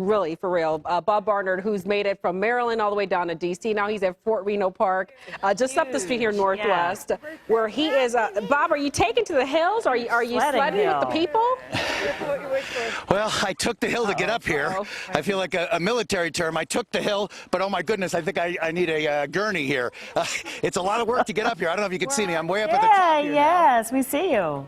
really, for real. Bob Barnard, who's made it from Maryland all the way down to D.C. Now he's at Fort Reno Park, just up the street here northwest, where he is. Bob, are you taking to the hills? Are you sledding with the people? Well, I took the hill to get up here. I feel like a military term. I took the hill, but oh my goodness, I think I need a gurney here. It's a lot of work to get up here. I don't know if you can see me. I'm way up at the top here yes, we see you.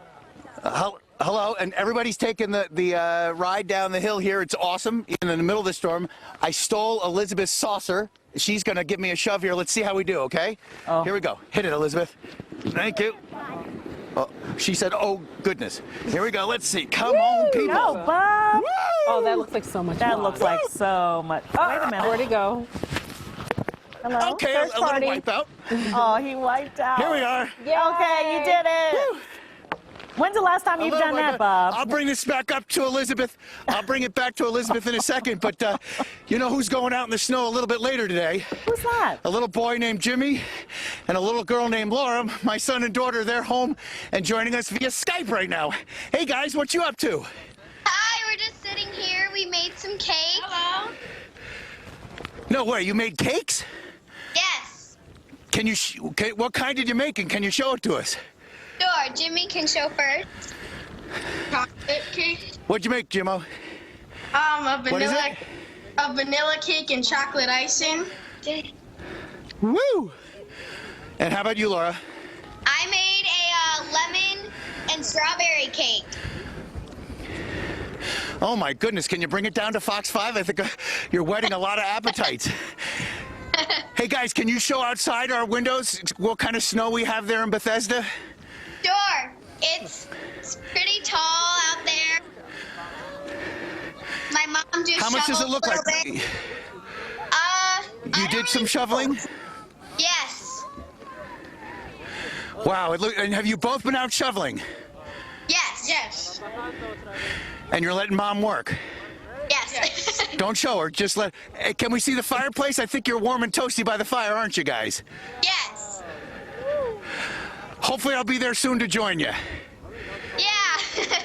Hello, and everybody's taking the ride down the hill here. It's awesome. Even in the middle of the storm, I stole Elizabeth's saucer. She's going to give me a shove here. Let's see how we do, okay? Oh. Here we go. Hit it, Elizabeth. Thank you. Oh, she said, oh, goodness. Here we go. Let's see. Come on, people. Go, Bob. Woo! Oh, that looks like so much fun. That looks like so much. Wait a minute. Where'd he go? Hello? Okay, a little wipe out. Oh, he wiped out. Here we are. Yay. Okay, you did it. Woo. When's the last time you've done that, Bob? I'll bring this back up to Elizabeth. I'll bring it back to Elizabeth in a second. But you know who's going out in the snow a little bit later today? Who's that? A little boy named Jimmy and a little girl named Laura. My son and daughter, they're home and joining us via Skype right now. Hey, guys, what you up to? Hi, we're just sitting here. We made some cake. Hello. No way, you made cakes? Yes. Can you? What kind did you make, and can you show it to us? Sure, Jimmy can show first. Chocolate cake. What'd you make, Jimmo? A vanilla cake and chocolate icing. Woo! And how about you, Laura? I made a lemon and strawberry cake. Oh my goodness, can you bring it down to Fox 5? I think you're whetting a lot of appetites. Hey guys, can you show outside our windows what kind of snow we have there in Bethesda? Sure. It's pretty tall out there. My mom just How much does it look like? You did some shoveling? Yes. Wow, and have you both been out shoveling? Yes. Yes. And you're letting Mom work? Yes. Don't show her, just let... Hey, can we see the fireplace? I think you're warm and toasty by the fire, aren't you guys? Yes. Hopefully I'll be there soon to join you. Yeah.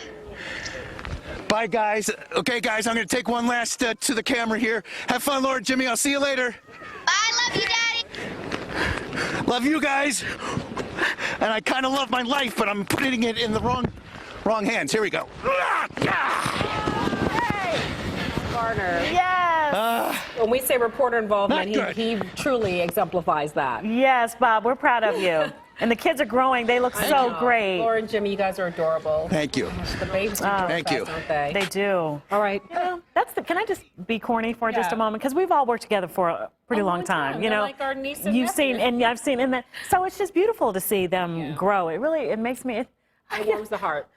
Bye, guys. Okay, guys, I'm going to take one last to the camera here. Have fun, Lord Jimmy. I'll see you later. Bye. Love you, Daddy. Love you guys. And I kind of love my life, but I'm putting it in the wrong hands. Here we go. Barnard. Yes. When we say reporter involvement, he truly exemplifies that. Yes, Bob, we're proud of you. And the kids are growing. They look so great. Laura and Jimmy, you guys are adorable. Thank you. The babies Thank you. Don't they? They do. All right. You know, can I just be corny for just a moment? Because we've all worked together for a pretty long time. You know, like our niece and you've seen, and I've seen, and so it's just beautiful to see them grow. It makes me. It warms the heart.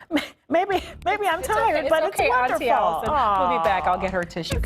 Maybe I'm tired, but it's wonderful. Auntie Allison. We'll be back. I'll get her a tissue.